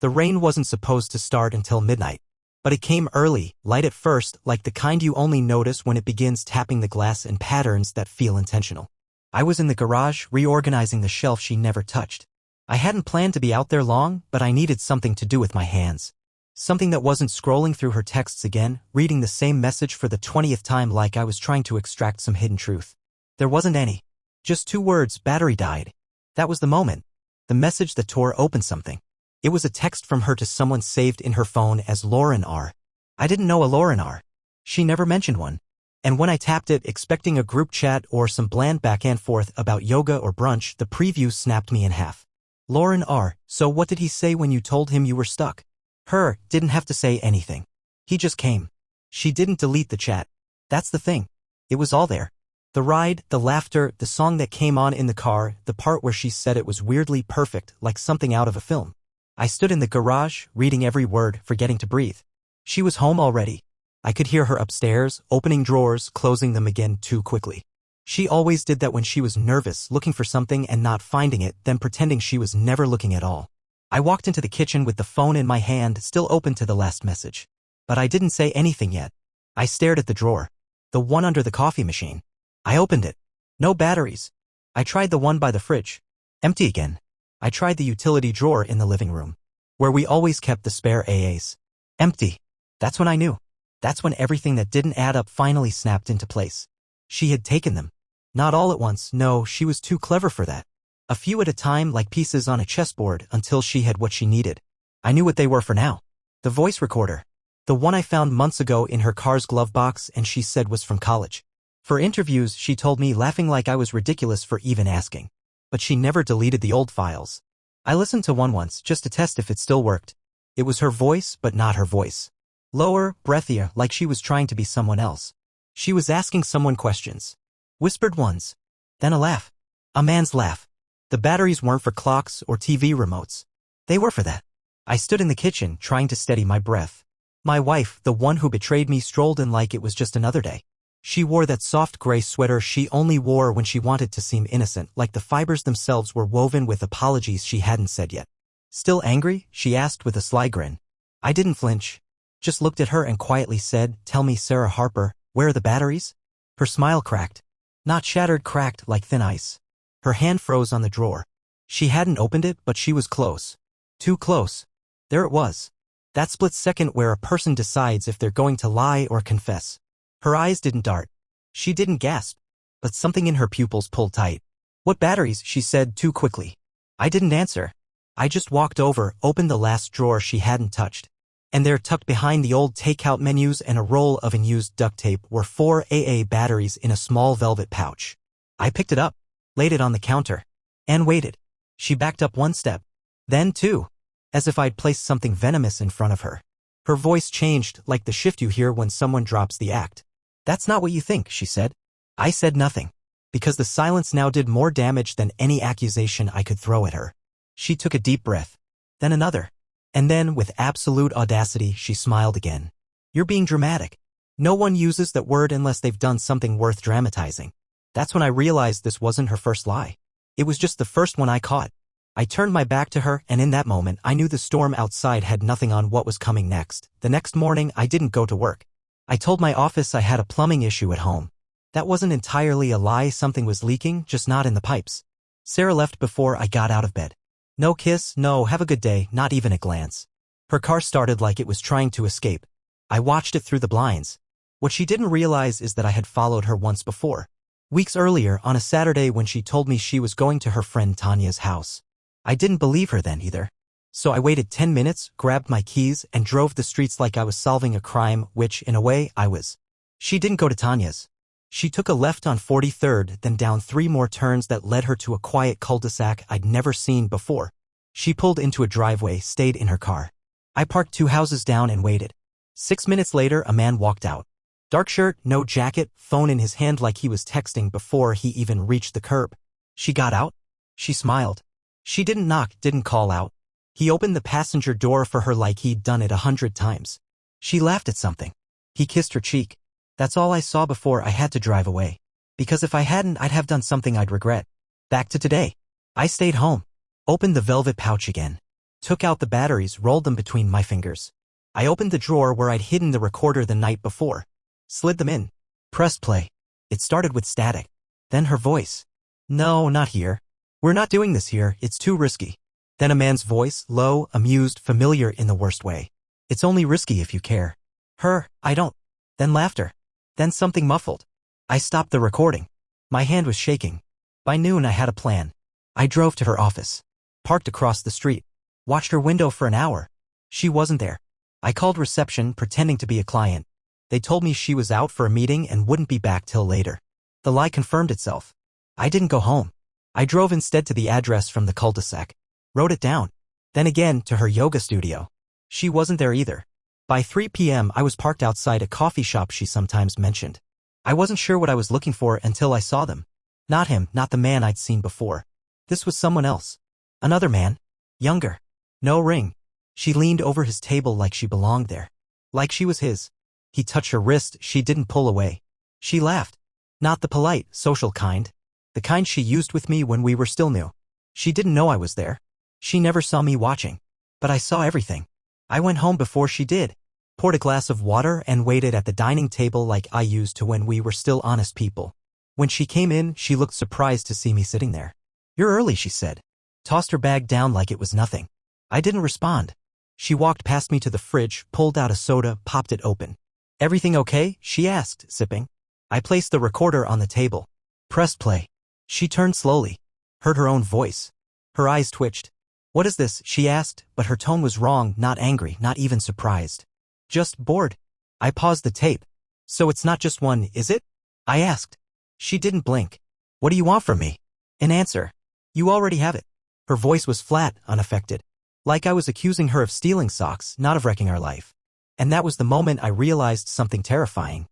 The rain wasn't supposed to start until midnight. But it came early, light at first, like the kind you only notice when it begins tapping the glass in patterns that feel intentional. I was in the garage, reorganizing the shelf she never touched. I hadn't planned to be out there long, but I needed something to do with my hands. Something that wasn't scrolling through her texts again, reading the same message for the 20th time like I was trying to extract some hidden truth. There wasn't any. Just 2 words, battery died. That was the moment. The message that tore open something. It was a text from her to someone saved in her phone as Lauren R. I didn't know a Lauren R. She never mentioned one. And when I tapped it, expecting a group chat or some bland back and forth about yoga or brunch, the preview snapped me in half. Lauren R. So what did he say when you told him you were stuck? Her didn't have to say anything. He just came. She didn't delete the chat. That's the thing. It was all there. The ride, the laughter, the song that came on in the car, the part where she said it was weirdly perfect, like something out of a film. I stood in the garage, reading every word, forgetting to breathe. She was home already. I could hear her upstairs, opening drawers, closing them again too quickly. She always did that when she was nervous, looking for something and not finding it, then pretending she was never looking at all. I walked into the kitchen with the phone in my hand, still open to the last message. But I didn't say anything yet. I stared at the drawer. The one under the coffee machine. I opened it. No batteries. I tried the one by the fridge. Empty again. I tried the utility drawer in the living room, where we always kept the spare AAs. Empty. That's when I knew. That's when everything that didn't add up finally snapped into place. She had taken them. Not all at once, no, she was too clever for that. A few at a time, like pieces on a chessboard, until she had what she needed. I knew what they were for now. The voice recorder. The one I found months ago in her car's glove box and she said was from college. For interviews, she told me, laughing like I was ridiculous for even asking. But she never deleted the old files. I listened to one once, just to test if it still worked. It was her voice, but not her voice. Lower, breathier, like she was trying to be someone else. She was asking someone questions. Whispered ones. Then a laugh. A man's laugh. The batteries weren't for clocks or TV remotes. They were for that. I stood in the kitchen, trying to steady my breath. My wife, the one who betrayed me, strolled in like it was just another day. She wore that soft gray sweater she only wore when she wanted to seem innocent, like the fibers themselves were woven with apologies she hadn't said yet. Still angry? She asked with a sly grin. I didn't flinch. Just looked at her and quietly said, "Tell me, Sarah Harper, where are the batteries?" Her smile cracked. Not shattered, cracked like thin ice. Her hand froze on the drawer. She hadn't opened it, but she was close. Too close. There it was. That split second where a person decides if they're going to lie or confess. Her eyes didn't dart. She didn't gasp. But something in her pupils pulled tight. "What batteries?" she said too quickly. I didn't answer. I just walked over, opened the last drawer she hadn't touched. And there, tucked behind the old takeout menus and a roll of unused duct tape, were 4 AA batteries in a small velvet pouch. I picked it up, laid it on the counter, and waited. She backed up 1 step. Then 2. As if I'd placed something venomous in front of her. Her voice changed, like the shift you hear when someone drops the act. "That's not what you think," she said. I said nothing, because the silence now did more damage than any accusation I could throw at her. She took a deep breath. Then another. And then, with absolute audacity, she smiled again. "You're being dramatic. No one uses that word unless they've done something worth dramatizing." That's when I realized this wasn't her first lie. It was just the first one I caught. I turned my back to her, and in that moment, I knew the storm outside had nothing on what was coming next. The next morning, I didn't go to work. I told my office I had a plumbing issue at home. That wasn't entirely a lie, something was leaking, just not in the pipes. Sarah left before I got out of bed. No kiss, no have a good day, not even a glance. Her car started like it was trying to escape. I watched it through the blinds. What she didn't realize is that I had followed her once before. Weeks earlier, on a Saturday when she told me she was going to her friend Tanya's house. I didn't believe her then either. So I waited 10 minutes, grabbed my keys, and drove the streets like I was solving a crime, which, in a way, I was. She didn't go to Tanya's. She took a left on 43rd, then down 3 more turns that led her to a quiet cul-de-sac I'd never seen before. She pulled into a driveway, stayed in her car. I parked 2 houses down and waited. 6 minutes later, a man walked out. Dark shirt, no jacket, phone in his hand like he was texting before he even reached the curb. She got out? She smiled. She didn't knock, didn't call out. He opened the passenger door for her like he'd done it 100 times. She laughed at something. He kissed her cheek. That's all I saw before I had to drive away. Because if I hadn't, I'd have done something I'd regret. Back to today. I stayed home. Opened the velvet pouch again. Took out the batteries, rolled them between my fingers. I opened the drawer where I'd hidden the recorder the night before. Slid them in. Pressed play. It started with static. Then her voice. No, not here. We're not doing this here, it's too risky. Then a man's voice, low, amused, familiar in the worst way. It's only risky if you care. Her, I don't. Then laughter. Then something muffled. I stopped the recording. My hand was shaking. By noon I had a plan. I drove to her office. Parked across the street. Watched her window for an hour. She wasn't there. I called reception, pretending to be a client. They told me she was out for a meeting and wouldn't be back till later. The lie confirmed itself. I didn't go home. I drove instead to the address from the cul-de-sac. Wrote it down. Then again to her yoga studio. She wasn't there either. By 3 p.m. I was parked outside a coffee shop she sometimes mentioned. I wasn't sure what I was looking for until I saw them. Not him, not the man I'd seen before. This was someone else. Another man. Younger. No ring. She leaned over his table like she belonged there. Like she was his. He touched her wrist, she didn't pull away. She laughed. Not the polite, social kind. The kind she used with me when we were still new. She didn't know I was there. She never saw me watching. But I saw everything. I went home before she did. Poured a glass of water and waited at the dining table like I used to when we were still honest people. When she came in, she looked surprised to see me sitting there. You're early, she said. Tossed her bag down like it was nothing. I didn't respond. She walked past me to the fridge, pulled out a soda, popped it open. Everything okay? She asked, sipping. I placed the recorder on the table. Pressed play. She turned slowly. Heard her own voice. Her eyes twitched. What is this? She asked, but her tone was wrong, not angry, not even surprised. Just bored. I paused the tape. So it's not just one, is it? I asked. She didn't blink. What do you want from me? An answer. You already have it. Her voice was flat, unaffected. Like I was accusing her of stealing socks, not of wrecking our life. And that was the moment I realized something terrifying.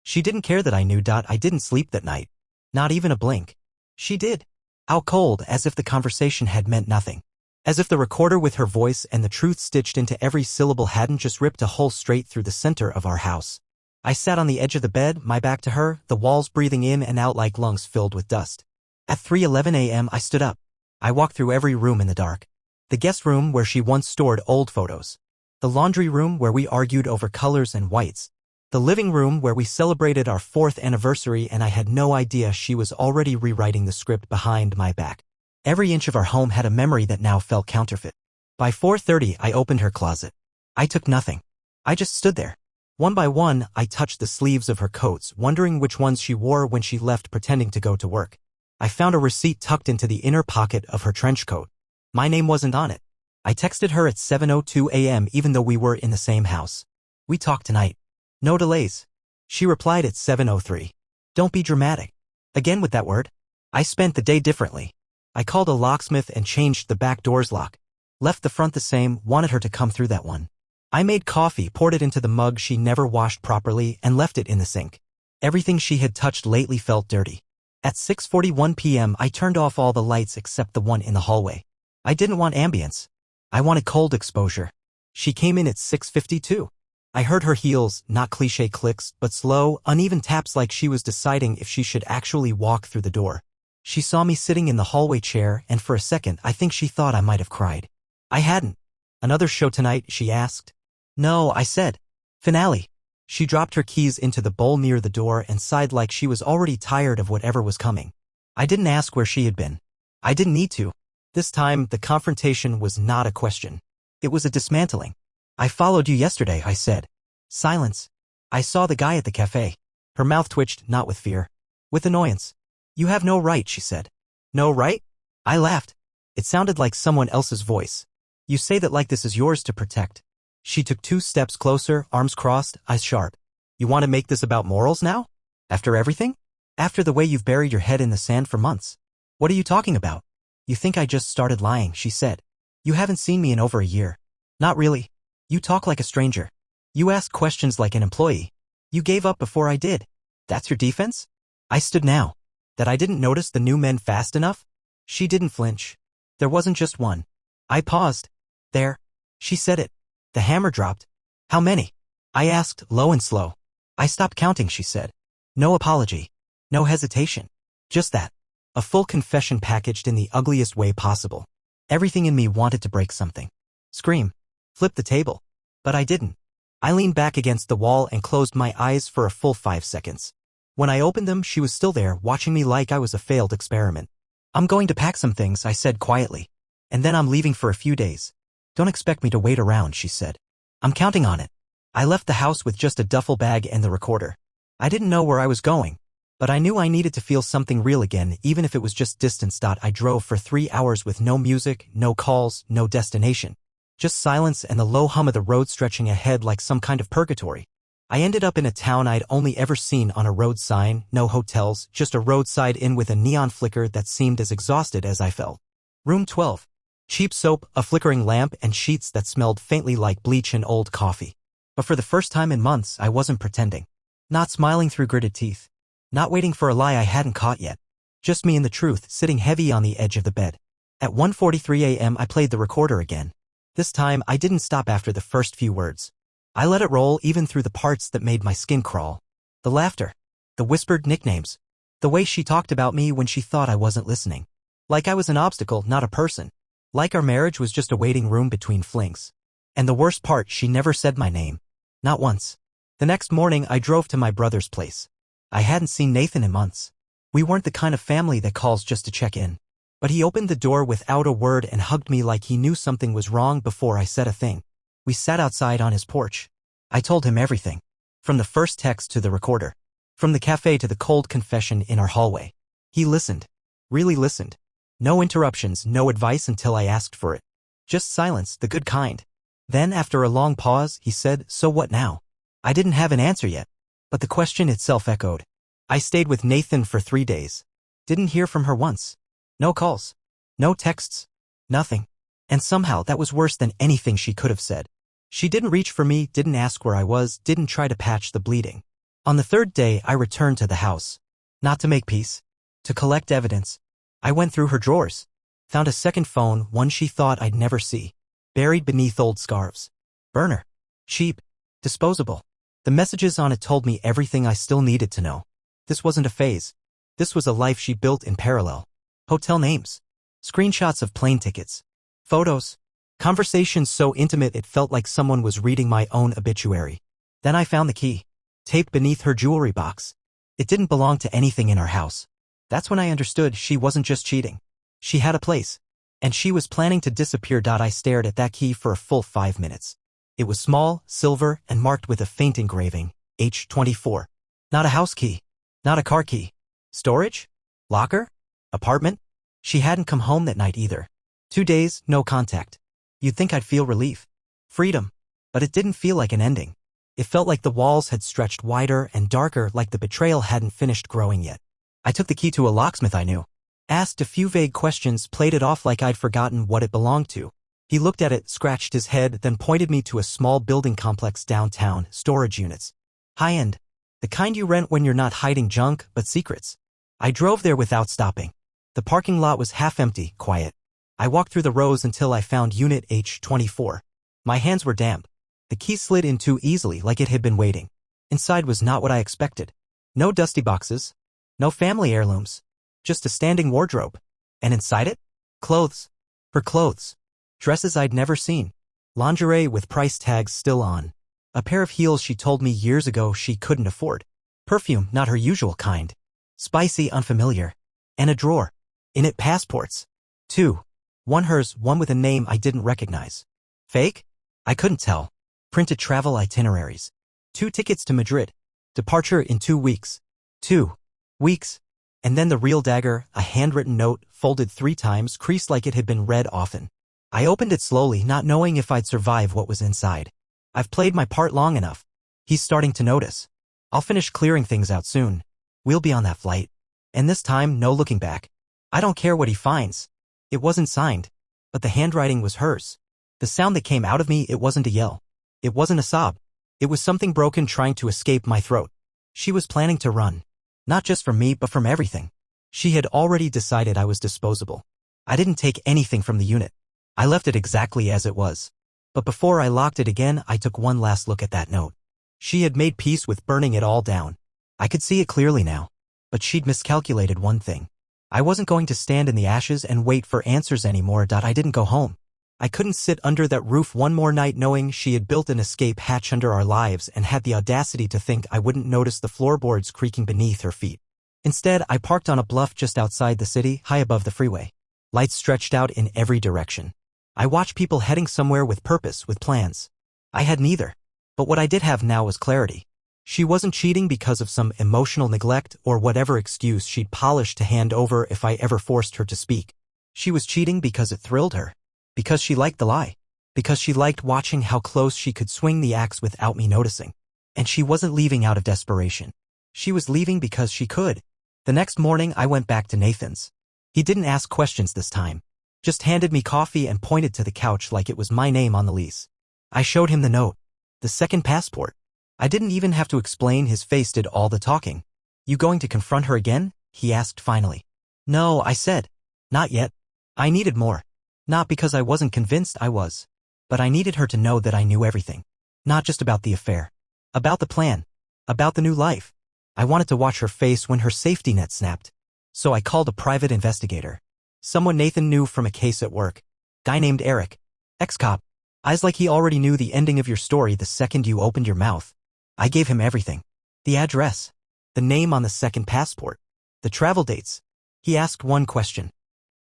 She didn't care that I knew. I didn't sleep that night. Not even a blink. She did. Out cold, as if the conversation had meant nothing. As if the recorder with her voice and the truth stitched into every syllable hadn't just ripped a hole straight through the center of our house. I sat on the edge of the bed, my back to her, the walls breathing in and out like lungs filled with dust. At 3:11 a.m. I stood up. I walked through every room in the dark. The guest room where she once stored old photos. The laundry room where we argued over colors and whites. The living room where we celebrated our 4th anniversary and I had no idea she was already rewriting the script behind my back. Every inch of our home had a memory that now felt counterfeit. By 4:30 I opened her closet. I took nothing. I just stood there. One by one, I touched the sleeves of her coats, wondering which ones she wore when she left pretending to go to work. I found a receipt tucked into the inner pocket of her trench coat. My name wasn't on it. I texted her at 7:02 a.m. even though we were in the same house. We talked tonight. No delays. She replied at 7:03. Don't be dramatic. Again with that word. I spent the day differently. I called a locksmith and changed the back door's lock. Left the front the same, wanted her to come through that one. I made coffee, poured it into the mug she never washed properly, and left it in the sink. Everything she had touched lately felt dirty. At 6:41 p.m. I turned off all the lights except the one in the hallway. I didn't want ambience. I wanted cold exposure. She came in at 6:52. I heard her heels, not cliché clicks, but slow, uneven taps like she was deciding if she should actually walk through the door. She saw me sitting in the hallway chair, and for a second I think she thought I might have cried. I hadn't. Another show tonight, she asked. No, I said. Finale. She dropped her keys into the bowl near the door and sighed like she was already tired of whatever was coming. I didn't ask where she had been. I didn't need to. This time, the confrontation was not a question. It was a dismantling. I followed you yesterday, I said. Silence. I saw the guy at the cafe. Her mouth twitched, not with fear. With annoyance. You have no right, she said. No right? I laughed. It sounded like someone else's voice. You say that like this is yours to protect. She took 2 steps closer, arms crossed, eyes sharp. You want to make this about morals now? After everything? After the way you've buried your head in the sand for months? What are you talking about? You think I just started lying, she said. You haven't seen me in over a year. Not really. You talk like a stranger. You ask questions like an employee. You gave up before I did. That's your defense? I stood now. That I didn't notice the new men fast enough? She didn't flinch. There wasn't just one. I paused. There. She said it. The hammer dropped. How many? I asked, low and slow. I stopped counting, she said. No apology. No hesitation. Just that. A full confession packaged in the ugliest way possible. Everything in me wanted to break something. scream, flip the table. But I didn't. I leaned back against the wall and closed my eyes for a full 5 seconds. When I opened them, she was still there, watching me like I was a failed experiment. I'm going to pack some things, I said quietly. And then I'm leaving for a few days. Don't expect me to wait around, she said. I'm counting on it. I left the house with just a duffel bag and the recorder. I didn't know where I was going, but I knew I needed to feel something real again, even if it was just distance. I drove for 3 hours with no music, no calls, no destination. Just silence and the low hum of the road stretching ahead like some kind of purgatory. I ended up in a town I'd only ever seen on a road sign, no hotels, just a roadside inn with a neon flicker that seemed as exhausted as I felt. Room 12. Cheap soap, a flickering lamp, and sheets that smelled faintly like bleach and old coffee. But for the first time in months, I wasn't pretending. Not smiling through gritted teeth. Not waiting for a lie I hadn't caught yet. Just me and the truth, sitting heavy on the edge of the bed. At 1:43 a.m. I played the recorder again. This time, I didn't stop after the first few words. I let it roll even through the parts that made my skin crawl. The laughter. The whispered nicknames. The way she talked about me when she thought I wasn't listening. Like I was an obstacle, not a person. Like our marriage was just a waiting room between flings. And the worst part, she never said my name. Not once. The next morning, I drove to my brother's place. I hadn't seen Nathan in months. We weren't the kind of family that calls just to check in. But he opened the door without a word and hugged me like he knew something was wrong before I said a thing. We sat outside on his porch. I told him everything. From the first text to the recorder. From the cafe to the cold confession in our hallway. He listened. Really listened. No interruptions, no advice until I asked for it. Just silence, the good kind. Then, after a long pause, he said, "So what now?" I didn't have an answer yet. But the question itself echoed. I stayed with Nathan for 3 days. Didn't hear from her once. No calls. No texts. Nothing. And somehow that was worse than anything she could have said. She didn't reach for me, didn't ask where I was, didn't try to patch the bleeding. On the 3rd day, I returned to the house. Not to make peace. To collect evidence. I went through her drawers. Found a second phone, one she thought I'd never see. Buried beneath old scarves. Burner. Cheap. Disposable. The messages on it told me everything I still needed to know. This wasn't a phase. This was a life she built in parallel. Hotel names. Screenshots of plane tickets. Photos. Conversations so intimate it felt like someone was reading my own obituary. Then I found the key. Taped beneath her jewelry box. It didn't belong to anything in our house. That's when I understood she wasn't just cheating. She had a place. And she was planning to disappear. I stared at that key for a full 5 minutes. It was small, silver, and marked with a faint engraving, H24. Not a house key. Not a car key. Storage? Locker? Apartment? She hadn't come home that night either. 2 days, no contact. You'd think I'd feel relief. Freedom. But it didn't feel like an ending. It felt like the walls had stretched wider and darker, like the betrayal hadn't finished growing yet. I took the key to a locksmith I knew. Asked a few vague questions, played it off like I'd forgotten what it belonged to. He looked at it, scratched his head, then pointed me to a small building complex downtown, storage units. High-end. The kind you rent when you're not hiding junk, but secrets. I drove there without stopping. The parking lot was half empty, quiet. I walked through the rows until I found Unit H24. My hands were damp. The key slid in too easily like it had been waiting. Inside was not what I expected. No dusty boxes. No family heirlooms. Just a standing wardrobe. And inside it? Clothes. Her clothes. Dresses I'd never seen. Lingerie with price tags still on. A pair of heels she told me years ago she couldn't afford. Perfume, not her usual kind. Spicy, unfamiliar. And a drawer. In it, passports. 2. One hers, one with a name I didn't recognize. Fake? I couldn't tell. Printed travel itineraries. 2 tickets to Madrid. Departure in 2 weeks. 2 weeks. And then the real dagger, a handwritten note, folded 3 times, creased like it had been read often. I opened it slowly, not knowing if I'd survive what was inside. I've played my part long enough. He's starting to notice. I'll finish clearing things out soon. We'll be on that flight. And this time, no looking back. I don't care what he finds. It wasn't signed. But the handwriting was hers. The sound that came out of me, it wasn't a yell. It wasn't a sob. It was something broken trying to escape my throat. She was planning to run. Not just from me, but from everything. She had already decided I was disposable. I didn't take anything from the unit. I left it exactly as it was. But before I locked it again, I took one last look at that note. She had made peace with burning it all down. I could see it clearly now. But she'd miscalculated one thing. I wasn't going to stand in the ashes and wait for answers anymore. I didn't go home. I couldn't sit under that roof one more night knowing she had built an escape hatch under our lives and had the audacity to think I wouldn't notice the floorboards creaking beneath her feet. Instead, I parked on a bluff just outside the city, high above the freeway. Lights stretched out in every direction. I watched people heading somewhere with purpose, with plans. I had neither. But what I did have now was clarity. She wasn't cheating because of some emotional neglect or whatever excuse she'd polished to hand over if I ever forced her to speak. She was cheating because it thrilled her. Because she liked the lie. Because she liked watching how close she could swing the axe without me noticing. And she wasn't leaving out of desperation. She was leaving because she could. The next morning I went back to Nathan's. He didn't ask questions this time. Just handed me coffee and pointed to the couch like it was my name on the lease. I showed him the note. The second passport. I didn't even have to explain, his face did all the talking. You going to confront her again? He asked finally. No, I said. Not yet. I needed more. Not because I wasn't convinced I was. But I needed her to know that I knew everything. Not just about the affair. About the plan. About the new life. I wanted to watch her face when her safety net snapped. So I called a private investigator. Someone Nathan knew from a case at work. Guy named Eric. Ex-cop. Eyes like he already knew the ending of your story the second you opened your mouth. I gave him everything. The address. The name on the second passport. The travel dates. He asked one question.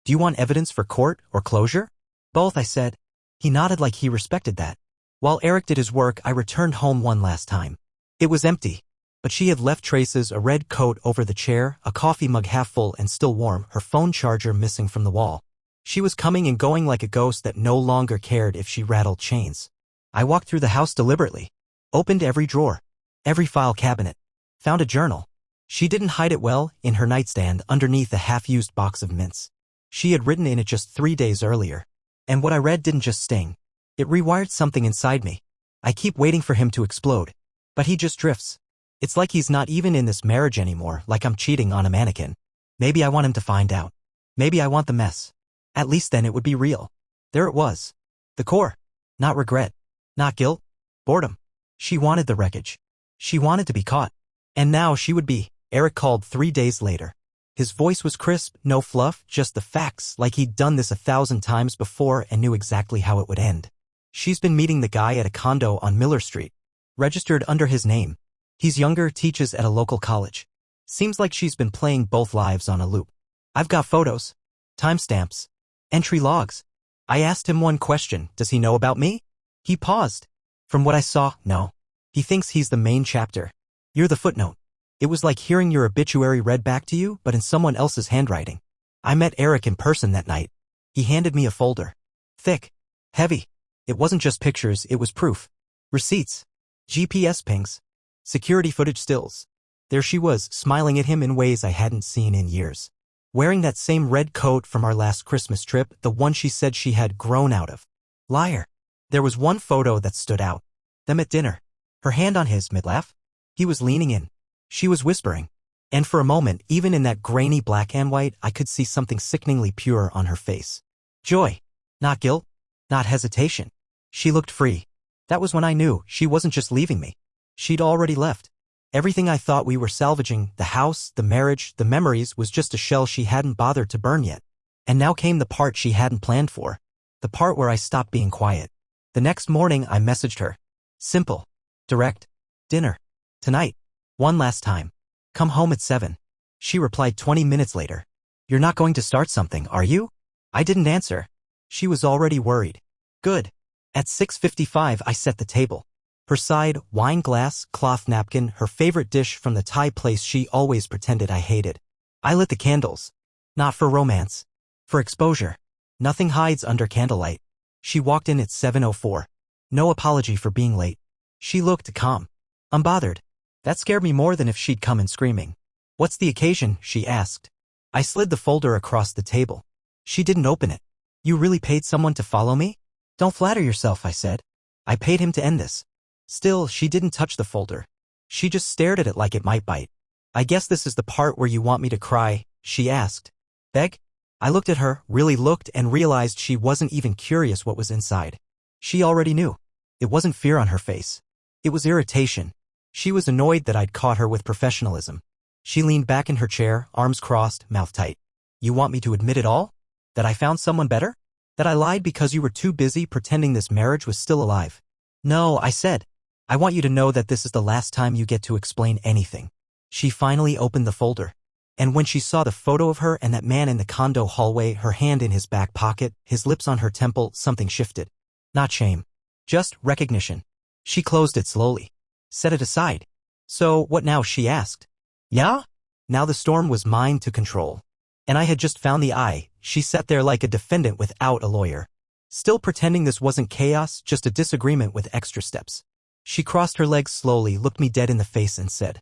Do you want evidence for court or closure? Both, I said. He nodded like he respected that. While Eric did his work, I returned home one last time. It was empty. But she had left traces, a red coat over the chair, a coffee mug half full and still warm, her phone charger missing from the wall. She was coming and going like a ghost that no longer cared if she rattled chains. I walked through the house deliberately. Opened every drawer. Every file cabinet. Found a journal. She didn't hide it well, in her nightstand underneath a half-used box of mints. She had written in it just 3 days earlier. And what I read didn't just sting. It rewired something inside me. I keep waiting for him to explode. But he just drifts. It's like he's not even in this marriage anymore, like I'm cheating on a mannequin. Maybe I want him to find out. Maybe I want the mess. At least then it would be real. There it was. The core. Not regret. Not guilt. Boredom. She wanted the wreckage. She wanted to be caught. And now she would be. Eric called 3 days later. His voice was crisp, no fluff, just the facts, like he'd done this 1,000 times before and knew exactly how it would end. She's been meeting the guy at a condo on Miller Street. Registered under his name. He's younger, teaches at a local college. Seems like she's been playing both lives on a loop. I've got photos. Timestamps. Entry logs. I asked him one question, does he know about me? He paused. From what I saw, no. He thinks he's the main chapter. You're the footnote. It was like hearing your obituary read back to you, but in someone else's handwriting. I met Eric in person that night. He handed me a folder. Thick. Heavy. It wasn't just pictures, it was proof. Receipts. GPS pings. Security footage stills. There she was, smiling at him in ways I hadn't seen in years. Wearing that same red coat from our last Christmas trip, the one she said she had grown out of. Liar. There was one photo that stood out. Them at dinner. Her hand on his mid-laugh. He was leaning in. She was whispering. And for a moment, even in that grainy black and white, I could see something sickeningly pure on her face. Joy. Not guilt. Not hesitation. She looked free. That was when I knew she wasn't just leaving me. She'd already left. Everything I thought we were salvaging, the house, the marriage, the memories, was just a shell she hadn't bothered to burn yet. And now came the part she hadn't planned for. The part where I stopped being quiet. The next morning I messaged her. Simple. Direct. Dinner. Tonight. One last time. Come home at 7. She replied 20 minutes later. You're not going to start something, are you? I didn't answer. She was already worried. Good. At 6:55 I set the table. Her side, wine glass, cloth napkin, her favorite dish from the Thai place she always pretended I hated. I lit the candles. Not for romance. For exposure. Nothing hides under candlelight. She walked in at 7:04. No apology for being late. She looked calm. Unbothered. That scared me more than if she'd come in screaming. What's the occasion? She asked. I slid the folder across the table. She didn't open it. You really paid someone to follow me? Don't flatter yourself, I said. I paid him to end this. Still, she didn't touch the folder. She just stared at it like it might bite. I guess this is the part where you want me to cry, she asked. Beg? I looked at her, really looked, and realized she wasn't even curious what was inside. She already knew. It wasn't fear on her face. It was irritation. She was annoyed that I'd caught her with professionalism. She leaned back in her chair, arms crossed, mouth tight. You want me to admit it all? That I found someone better? That I lied because you were too busy pretending this marriage was still alive. No, I said. I want you to know that this is the last time you get to explain anything. She finally opened the folder. And when she saw the photo of her and that man in the condo hallway, her hand in his back pocket, his lips on her temple, something shifted. Not shame. Just recognition. She closed it slowly. Set it aside. So, what now? She asked. Yeah? Now the storm was mine to control. And I had just found the eye. She sat there like a defendant without a lawyer. Still pretending this wasn't chaos, just a disagreement with extra steps. She crossed her legs slowly, looked me dead in the face and said,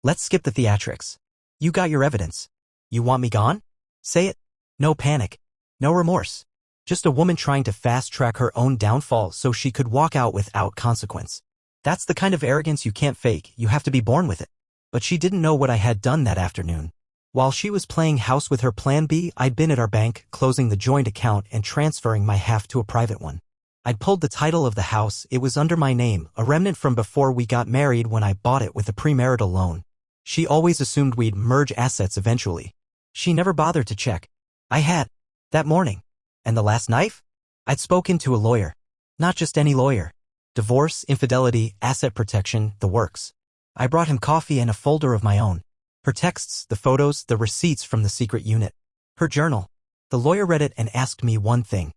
"Let's skip the theatrics. You got your evidence. You want me gone? Say it. No panic. No remorse. Just a woman trying to fast-track her own downfall so she could walk out without consequence. That's the kind of arrogance you can't fake, you have to be born with it." But she didn't know what I had done that afternoon. While she was playing house with her plan B, I'd been at our bank, closing the joint account and transferring my half to a private one. I'd pulled the title of the house, it was under my name, a remnant from before we got married when I bought it with a premarital loan. She always assumed we'd merge assets eventually. She never bothered to check. I had. That morning. And the last knife? I'd spoken to a lawyer. Not just any lawyer. Divorce, infidelity, asset protection, the works. I brought him coffee and a folder of my own. Her texts, the photos, the receipts from the secret unit. Her journal. The lawyer read it and asked me one thing.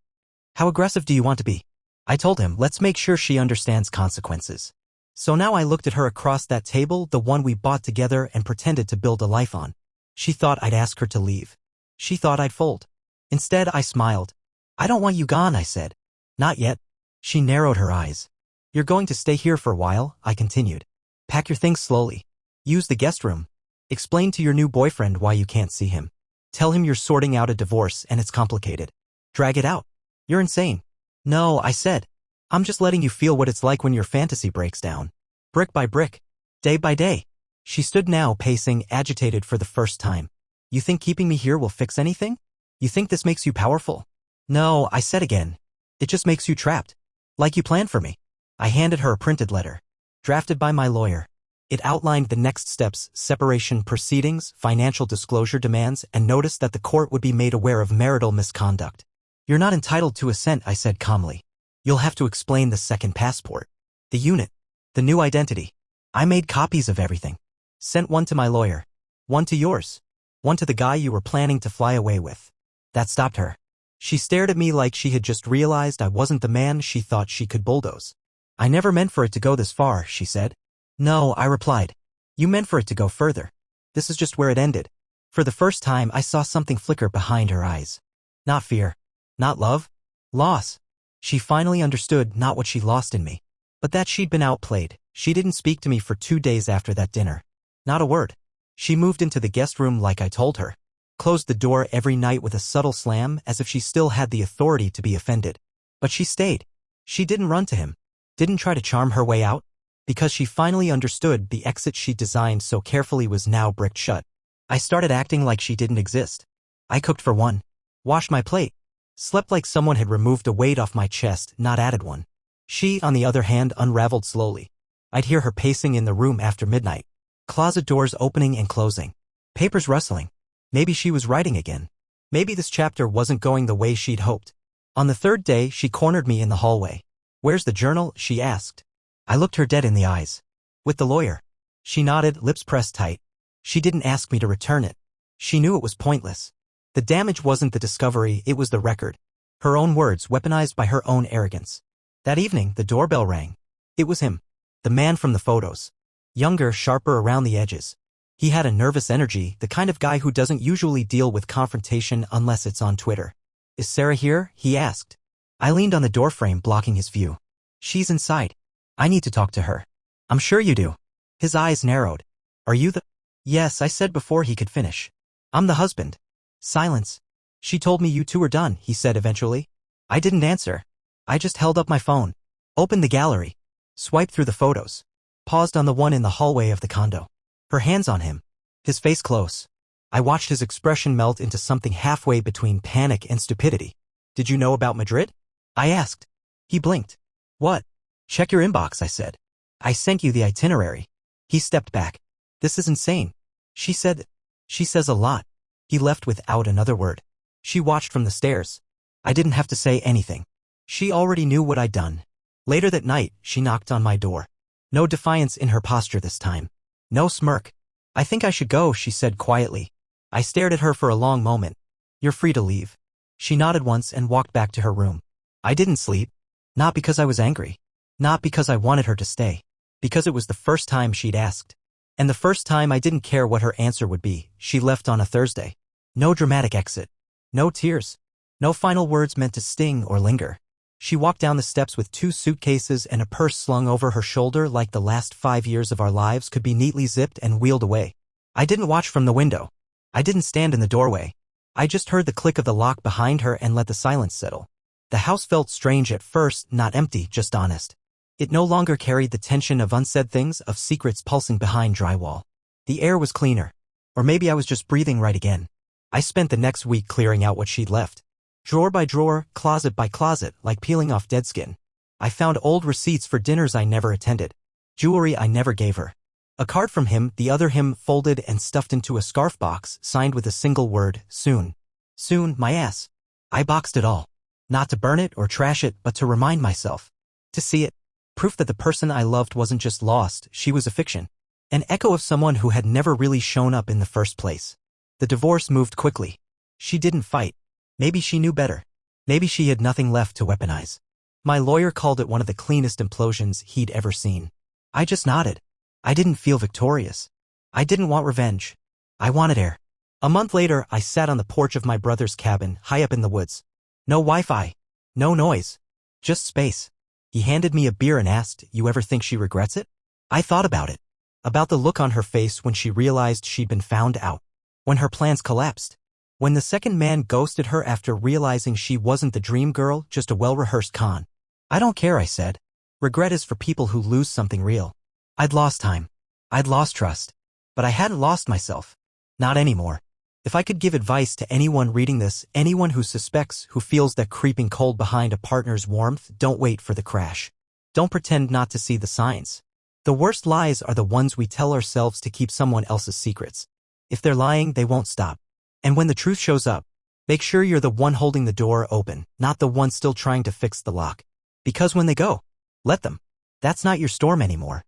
"How aggressive do you want to be?" I told him, let's make sure she understands consequences. So now I looked at her across that table, the one we bought together, and pretended to build a life on. She thought I'd ask her to leave. She thought I'd fold. Instead, I smiled. "I don't want you gone," I said. "Not yet." She narrowed her eyes. "You're going to stay here for a while," I continued. "Pack your things slowly. Use the guest room. Explain to your new boyfriend why you can't see him. Tell him you're sorting out a divorce and it's complicated. Drag it out. You're insane." "No," I said. "I'm just letting you feel what it's like when your fantasy breaks down. Brick by brick. Day by day." She stood now, pacing, agitated for the first time. "You think keeping me here will fix anything? You think this makes you powerful?" "No," I said again. "It just makes you trapped. Like you planned for me." I handed her a printed letter. Drafted by my lawyer. It outlined the next steps, separation proceedings, financial disclosure demands, and notice that the court would be made aware of marital misconduct. "You're not entitled to assent," I said calmly. "You'll have to explain the second passport. The unit. The new identity." I made copies of everything. Sent one to my lawyer. One to yours. One to the guy you were planning to fly away with. That stopped her. She stared at me like she had just realized I wasn't the man she thought she could bulldoze. "I never meant for it to go this far," she said. "No," I replied. "You meant for it to go further. This is just where it ended." For the first time, I saw something flicker behind her eyes. Not fear. Not love. Loss. She finally understood not what she lost in me, but that she'd been outplayed. She didn't speak to me for 2 days after that dinner. Not a word. She moved into the guest room like I told her. Closed the door every night with a subtle slam as if she still had the authority to be offended. But she stayed. She didn't run to him. Didn't try to charm her way out. Because she finally understood the exit she designed so carefully was now bricked shut. I started acting like she didn't exist. I cooked for one. Washed my plate. Slept like someone had removed a weight off my chest, not added one. She, on the other hand, unraveled slowly. I'd hear her pacing in the room after midnight. Closet doors opening and closing. Papers rustling. Maybe she was writing again. Maybe this chapter wasn't going the way she'd hoped. On the third day, she cornered me in the hallway. "Where's the journal?" she asked. I looked her dead in the eyes. "With the lawyer." She nodded, lips pressed tight. She didn't ask me to return it. She knew it was pointless. The damage wasn't the discovery, it was the record. Her own words, weaponized by her own arrogance. That evening, the doorbell rang. It was him. The man from the photos. Younger, sharper around the edges. He had a nervous energy, the kind of guy who doesn't usually deal with confrontation unless it's on Twitter. "Is Sarah here?" he asked. I leaned on the doorframe, blocking his view. "She's inside. I need to talk to her." "I'm sure you do." His eyes narrowed. "Are you the—" "Yes," I said before he could finish. "I'm the husband." Silence. "She told me you two were done," he said eventually. I didn't answer. I just held up my phone. Opened the gallery. Swiped through the photos. Paused on the one in the hallway of the condo. Her hands on him. His face close. I watched his expression melt into something halfway between panic and stupidity. "Did you know about Madrid?" I asked. He blinked. "What?" "Check your inbox," I said. "I sent you the itinerary." He stepped back. "This is insane." She said. "She says a lot." He left without another word. She watched from the stairs. I didn't have to say anything. She already knew what I'd done. Later that night, she knocked on my door. No defiance in her posture this time. No smirk. I think I should go, she said quietly. I stared at her for a long moment. You're free to leave. She nodded once and walked back to her room. I didn't sleep. Not because I was angry. Not because I wanted her to stay. Because it was the first time she'd asked. And the first time I didn't care what her answer would be. She left on a Thursday. No dramatic exit. No tears. No final words meant to sting or linger. She walked down the steps with 2 suitcases and a purse slung over her shoulder like the last 5 years of our lives could be neatly zipped and wheeled away. I didn't watch from the window. I didn't stand in the doorway. I just heard the click of the lock behind her and let the silence settle. The house felt strange at first, not empty, just honest. It no longer carried the tension of unsaid things, of secrets pulsing behind drywall. The air was cleaner. Or maybe I was just breathing right again. I spent the next week clearing out what she'd left. Drawer by drawer, closet by closet, like peeling off dead skin. I found old receipts for dinners I never attended. Jewelry I never gave her. A card from him, the other him folded and stuffed into a scarf box, signed with a single word, soon. Soon, my ass. I boxed it all. Not to burn it or trash it, but to remind myself. To see it. Proof that the person I loved wasn't just lost, she was a fiction. An echo of someone who had never really shown up in the first place. The divorce moved quickly. She didn't fight. Maybe she knew better. Maybe she had nothing left to weaponize. My lawyer called it one of the cleanest implosions he'd ever seen. I just nodded. I didn't feel victorious. I didn't want revenge. I wanted air. A month later, I sat on the porch of my brother's cabin, high up in the woods. No Wi-Fi. No noise. Just space. He handed me a beer and asked, "You ever think she regrets it?" I thought about it. About the look on her face when she realized she'd been found out. When her plans collapsed. When the second man ghosted her after realizing she wasn't the dream girl, just a well-rehearsed con. I don't care, I said. Regret is for people who lose something real. I'd lost time. I'd lost trust. But I hadn't lost myself. Not anymore. If I could give advice to anyone reading this, anyone who suspects, who feels that creeping cold behind a partner's warmth, don't wait for the crash. Don't pretend not to see the signs. The worst lies are the ones we tell ourselves to keep someone else's secrets. If they're lying, they won't stop. And when the truth shows up, make sure you're the one holding the door open, not the one still trying to fix the lock. Because when they go, let them. That's not your storm anymore.